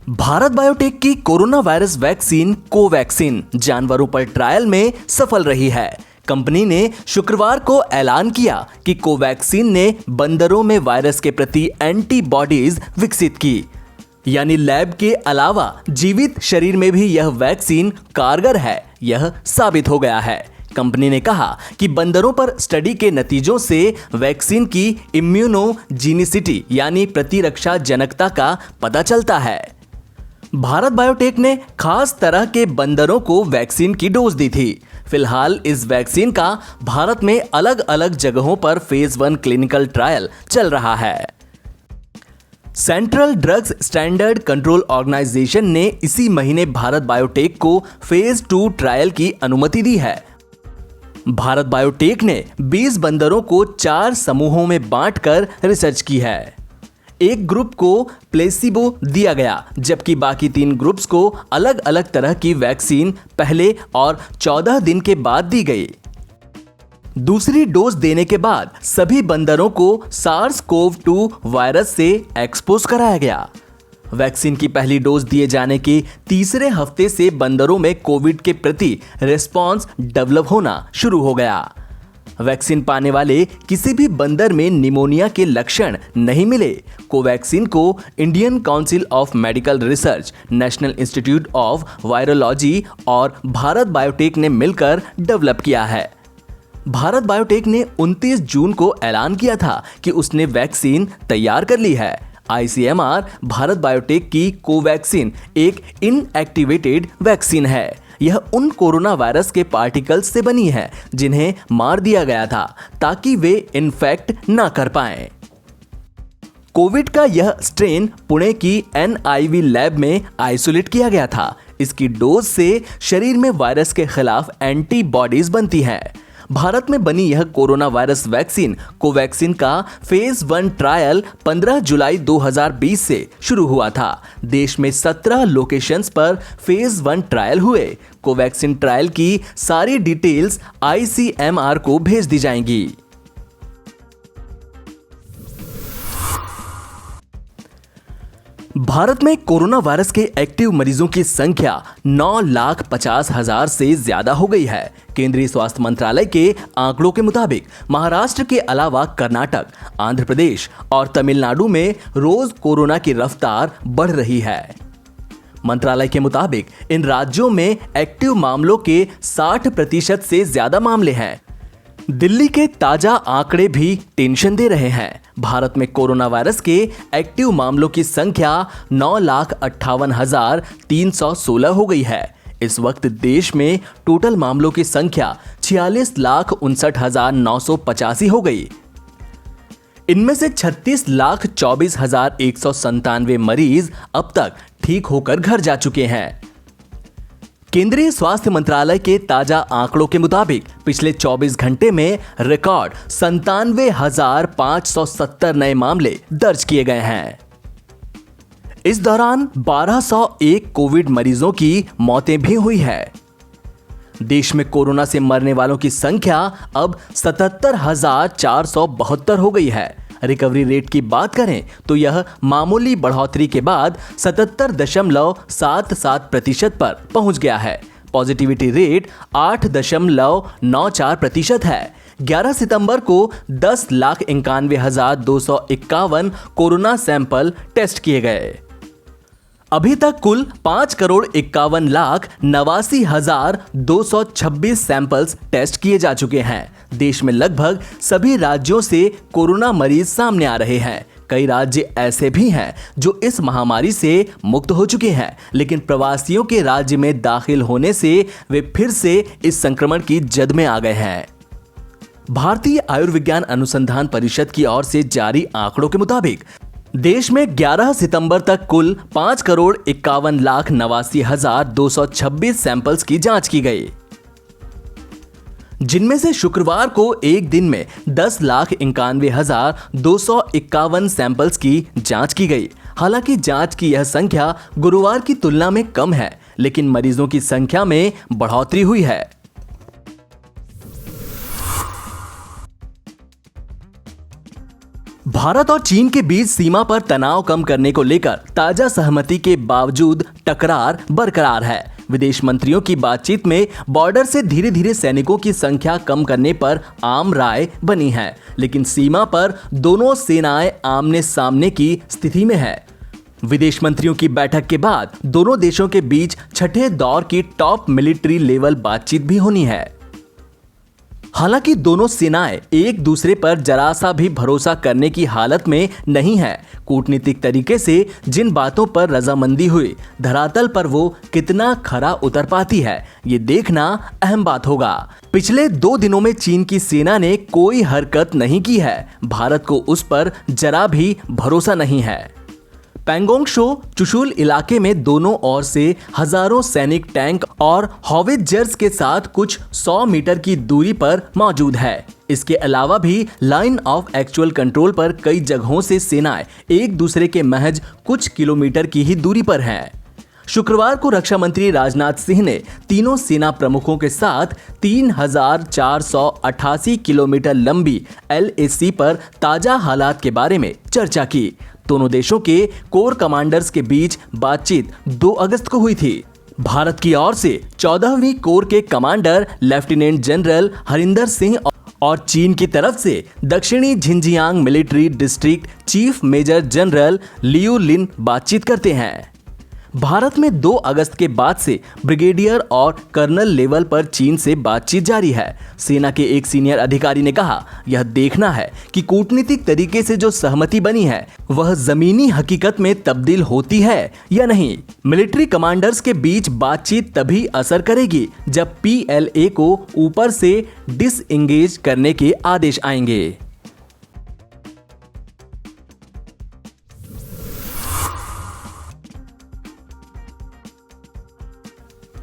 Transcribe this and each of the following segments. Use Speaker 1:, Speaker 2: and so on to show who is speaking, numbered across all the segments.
Speaker 1: Bharat biotech की corona virus vaccine Covaxin जानवरों पर ट्रायल में सफल रही है। कंपनी ने शुक्रवार को ऐलान किया कि कोवैक्सीन ने बंदरों में वायरस के प्रति एंटीबॉडीज विकसित की, यानी लैब के अलावा जीवित शरीर में भी यह वैक्सीन कारगर है, यह साबित हो गया है। कंपनी ने कहा कि बंदरों पर स्टडी के नतीजों से वैक्सीन की इम्यूनोजेनिसिटी यानी प्रतिरक्षा जनकता का पता चलता है। भारत बायोटेक ने खास तरह के बंदरों को वैक्सीन की डोज दी थी। फिलहाल इस वैक्सीन का भारत में अलग अलग जगहों पर फेज 1 क्लिनिकल ट्रायल चल रहा है। Central drugs standard control organisation ने इसी महीने भारत बायोटेक को फेज 2 ट्रायल की अनुमति दी है। भारत बायोटेक ने 20 बंदरों को 4 समूहों में बांटकर रिसर्च की है। एक ग्रुप को प्लेसिबो दिया गया, जबकि बाकी 3 ग्रुप्स को अलग अलग तरह की वैक्सीन पहले और 14 दिन के बाद दी गई। दूसरी डोज देने के बाद सभी बंदरों को SARS-CoV-2 वायरस से एक्सपोज कराया गया। वैक्सीन की पहली डोज दिए जाने के तीसरे हफ्ते से बंदरों में कोविड के प्रति रिस्पॉन्स डेवलप होना शुरू हो गया। वैक्सीन पाने वाले किसी भी बंदर में निमोनिया के लक्षण नहीं मिले। कोवैक्सीन को Indian council of medical research, national institute of virology और भारत बायोटेक ने मिलकर डेवलप किया है। भारत बायोटेक ने 29 जून को ऐलान किया था कि उसने वैक्सीन तैयार कर ली है। ICMR भारत बायोटेक की कोवैक्सीन एक इनएक्टिवेटेड वैक्सीन है। यह उन कोरोना वायरस के पार्टिकल्स से बनी है जिन्हें मार दिया गया था ताकि वे इन्फेक्ट ना कर पाएं। कोविड का यह स्ट्रेन पुणे की NIV लैब में आइसोलेट किया गया था। इसकी डोज से शरीर में वायरस के खिलाफ एंटीबॉडीज बनती हैं। भारत में बनी यह कोरोना वायरस वैक्सीन कोवैक्सीन का फेज 1 ट्रायल 15 जुलाई 2020 से शुरू हुआ था। देश में 17 लोकेशंस पर फेज 1 ट्रायल हुए। कोवैक्सीन ट्रायल की सारी डिटेल्स ICMR को भेज दी जाएंगी। भारत में कोरोना वायरस के एक्टिव मरीजों की संख्या 9,50,000 से ज्यादा हो गई है। केंद्रीय स्वास्थ्य मंत्रालय के आंकड़ों के मुताबिक महाराष्ट्र के अलावा कर्नाटक, आंध्र प्रदेश और तमिलनाडु में रोज कोरोना की रफ्तार बढ़ रही है। मंत्रालय के मुताबिक इन राज्यों में एक्टिव मामलों के 60% से ज्यादा मामले हैं। दिल्ली के ताजा आंकड़े भी टेंशन दे रहे हैं। भारत में कोरोना वायरस के एक्टिव मामलों की संख्या 9,58,316 हो गई है। इस वक्त देश में टोटल मामलों की संख्या 46,59,985 हो गई। इनमें से 36,24,197 मरीज अब तक ठीक होकर घर जा चुके हैं। केंद्रीय स्वास्थ्य मंत्रालय के ताजा आंकड़ों के मुताबिक पिछले 24 घंटे में रिकॉर्ड 97,570 नए मामले दर्ज किए गए हैं। इस दौरान 1,201 कोविड मरीजों की मौतें भी हुई है। देश में कोरोना से मरने वालों की संख्या अब 77,472 हो गई है। रिकवरी रेट की बात करें तो यह मामूली बढ़ोतरी के बाद 77.77% पर पहुंच गया है। पॉजिटिविटी रेट 8.94% है। 11 सितंबर को 10,91,251 कोरोना सैंपल टेस्ट किए गए। अभी तक कुल 5,51,89,226 सैंपल्स टेस्ट किए जा चुके हैं। देश में लगभग सभी राज्यों से कोरोना मरीज सामने आ रहे हैं। कई राज्य ऐसे भी हैं जो इस महामारी से मुक्त हो चुके हैं, लेकिन प्रवासियों के राज्य में दाखिल होने से वे फिर से इस संक्रमण की जद में आ गए हैं। भारतीय आयुर्विज्ञान अनुसंधान परिषद की ओर से जारी आंकड़ों के मुताबिक देश में 11 सितंबर तक कुल 5,51,89,226 सैंपल्स की जांच की गई, जिनमें से शुक्रवार को एक दिन में 10,91,251 सैंपल्स की जांच की गई। हालांकि जांच की यह संख्या गुरुवार की तुलना में कम है, लेकिन मरीजों की संख्या में बढ़ोतरी हुई है। भारत और चीन के बीच सीमा पर तनाव कम करने को लेकर ताजा सहमति के बावजूद टकरार बरकरार है। विदेश मंत्रियों की बातचीत में बॉर्डर से धीरे धीरे सैनिकों की संख्या कम करने पर आम राय बनी है, लेकिन सीमा पर दोनों सेनाएं आमने सामने की स्थिति में है। विदेश मंत्रियों की बैठक के बाद दोनों देशों के बीच छठे दौर की टॉप मिलिट्री लेवल बातचीत भी होनी है। हालांकि दोनों सेनाएं एक दूसरे पर जरा सा भी भरोसा करने की हालत में नहीं है। कूटनीतिक तरीके से जिन बातों पर रजामंदी हुई, धरातल पर वो कितना खरा उतर पाती है, ये देखना अहम बात होगा। पिछले 2 दिनों में चीन की सेना ने कोई हरकत नहीं की है। भारत को उस पर जरा भी भरोसा नहीं है। पैंगोंग शो चुशुल इलाके में दोनों ओर से हजारों सैनिक टैंक और हॉविट्जर्स के साथ कुछ 100 मीटर की दूरी पर मौजूद है। इसके अलावा भी लाइन ऑफ एक्चुअल कंट्रोल पर कई जगहों से सेनाएं एक दूसरे के महज कुछ किलोमीटर की ही दूरी पर हैं। शुक्रवार को रक्षा मंत्री राजनाथ सिंह ने तीनों सेना प्रमुखों के साथ 3,488 किलोमीटर लंबी LAC पर ताजा हालात के बारे में चर्चा की। दोनों देशों के कोर कमांडर्स के बीच बातचीत 2 अगस्त को हुई थी। भारत की ओर से 14वीं कोर के commander lieutenant general Harinder Singh और चीन की तरफ से दक्षिणी Xinjiang military district chief major general Liu Lin बातचीत करते हैं। भारत में 2 अगस्त के बाद से ब्रिगेडियर और कर्नल लेवल पर चीन से बातचीत जारी है। सेना के एक सीनियर अधिकारी ने कहा, यह देखना है कि कूटनीतिक तरीके से जो सहमति बनी है वह जमीनी हकीकत में तब्दील होती है या नहीं। मिलिट्री कमांडर्स के बीच बातचीत तभी असर करेगी जब PLA को ऊपर से डिसएंगेज करने के आदेश आएंगे।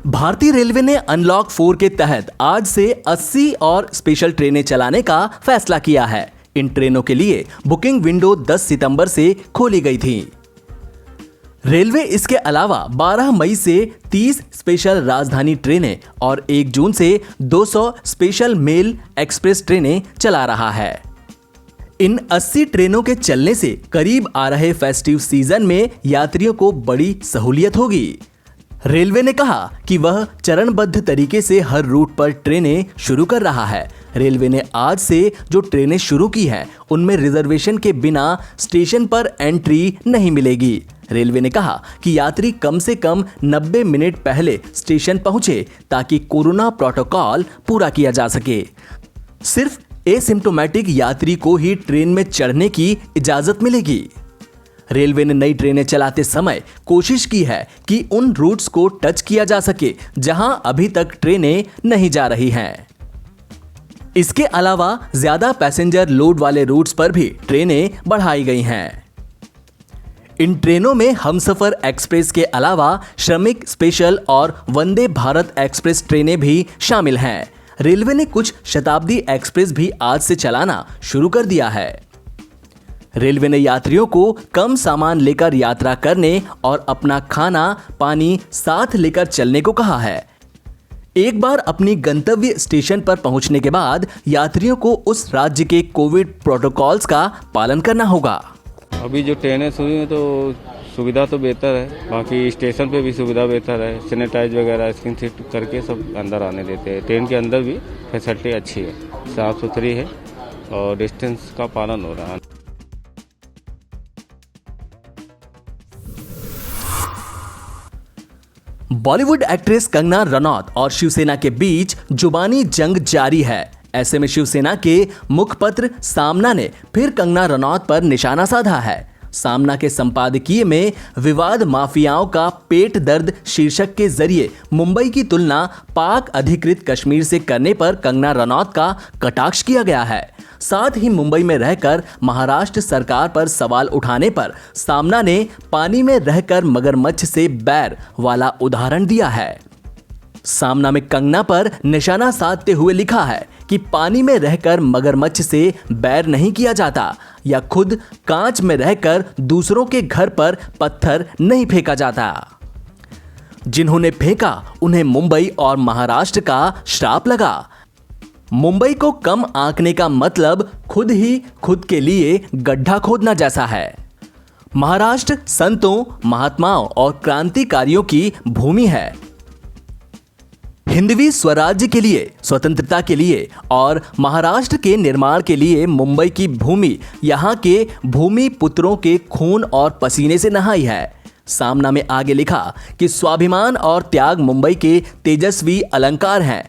Speaker 1: भारतीय रेलवे ने अनलॉक 4 के तहत आज से 80 और स्पेशल ट्रेनें चलाने का फैसला किया है। इन ट्रेनों के लिए बुकिंग विंडो 10 सितंबर से खोली गई थी। रेलवे इसके अलावा 12 मई से 30 स्पेशल राजधानी ट्रेनें और 1 जून से 200 स्पेशल मेल एक्सप्रेस ट्रेनें चला रहा है। इन 80 ट्रेनों के चलने से करीब आ रहे फेस्टिव सीजन में यात्रियों को बड़ी सहूलियत होगी। रेलवे ने कहा कि वह चरणबद्ध तरीके से हर रूट पर ट्रेनें शुरू कर रहा है। रेलवे ने आज से जो ट्रेनें शुरू की हैं, उनमें रिजर्वेशन के बिना स्टेशन पर एंट्री नहीं मिलेगी। रेलवे ने कहा कि यात्री कम से कम 90 मिनट पहले स्टेशन पहुंचे ताकि कोरोना प्रोटोकॉल पूरा किया जा सके। सिर्फ एसिम्प्टोमेटिक यात्री को ही ट्रेन में चढ़ने की इजाजत मिलेगी। रेलवे ने नई ट्रेनें चलाते समय कोशिश की है कि उन रूट्स को टच किया जा सके जहां अभी तक ट्रेनें नहीं जा रही हैं। इसके अलावा ज्यादा पैसेंजर लोड वाले रूट्स पर भी ट्रेनें बढ़ाई गई हैं। इन ट्रेनों में हमसफर एक्सप्रेस के अलावा श्रमिक स्पेशल और वंदे भारत एक्सप्रेस ट्रेनें भी शामिल हैं। रेलवे ने कुछ शताब्दी एक्सप्रेस भी आज से चलाना शुरू कर दिया है। रेलवे ने यात्रियों को कम सामान लेकर यात्रा करने और अपना खाना पानी साथ लेकर चलने को कहा है। एक बार अपनी गंतव्य स्टेशन पर पहुंचने के बाद यात्रियों को उस राज्य के कोविड प्रोटोकॉल्स का पालन करना होगा।
Speaker 2: अभी जो ट्रेनें शुरू हैं तो सुविधा तो बेहतर है, बाकी स्टेशन पे भी सुविधा बेहतर है। सैनिटाइज वगैरह स्किन फिट करके सब अंदर आने देते हैं। ट्रेन के अंदर भी फैसिलिटी अच्छी है, साफ सुथरी है और डिस्टेंस का पालन हो रहा है।
Speaker 1: बॉलीवुड एक्ट्रेस कंगना रनौत और शिवसेना के बीच जुबानी जंग जारी है। ऐसे में शिवसेना के मुखपत्र सामना ने फिर कंगना रनौत पर निशाना साधा है। सामना के संपादकीय में विवाद माफियाओं का पेट दर्द शीर्षक के जरिए मुंबई की तुलना पाक अधिकृत कश्मीर से करने पर कंगना रनौत का कटाक्ष किया गया है। साथ ही मुंबई में रहकर महाराष्ट्र सरकार पर सवाल उठाने पर सामना ने पानी में रहकर मगरमच्छ से बैर वाला उदाहरण दिया है। सामना में कंगना पर निशाना साधते हुए लिखा है कि पानी में रहकर मगरमच्छ से बैर नहीं किया जाता या खुद कांच में रहकर दूसरों के घर पर पत्थर नहीं फेंका जाता। जिन्होंने फेंका उन्हें मुंबई और महाराष्ट्र का श्राप लगा। मुंबई को कम आंकने का मतलब खुद ही खुद के लिए गड्ढा खोदना जैसा है। महाराष्ट्र संतों, महात्माओं और क्रांतिकारियों की भूमि है। हिंदवी स्वराज्य के लिए, स्वतंत्रता के लिए और महाराष्ट्र के निर्माण के लिए मुंबई की भूमि यहाँ के भूमि पुत्रों के खून और पसीने से नहाई है। सामना में आगे लिखा कि स्वाभिमान और त्याग मुंबई के तेजस्वी अलंकार हैं।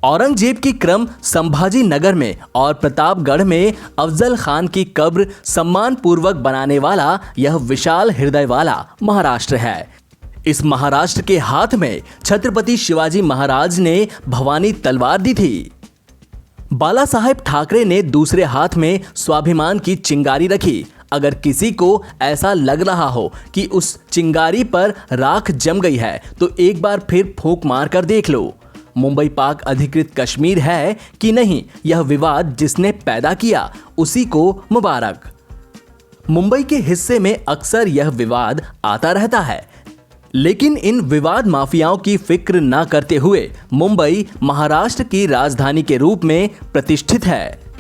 Speaker 1: औरंगजेब की क्रम संभाजी नगर में और प्रतापगढ़ में अफजल खान की कब्र सम्मान पूर्वक बनाने वाला यह विशाल हृदय वाला महाराष्ट्र है। इस महाराष्ट्र के हाथ में छत्रपति शिवाजी महाराज ने भवानी तलवार दी थी। बाला साहेब ठाकरे ने दूसरे हाथ में स्वाभिमान की चिंगारी रखी। अगर किसी को ऐसा लग रहा हो कि उस चिंगारी पर राख जम गई है तो एक बार फिर फूंक मार कर देख लो। मुंबई पाक अधिकृत कश्मीर है कि नहीं, यह विवाद जिसने पैदा किया उसी को मुबारक। मुंबई के हिस्से में अक्सर यह विवाद आता रहता है, लेकिन इन विवाद माफियाओं की फिक्र न करते हुए मुंबई महाराष्ट्र की राजधानी के रूप में प्रतिष्ठित है।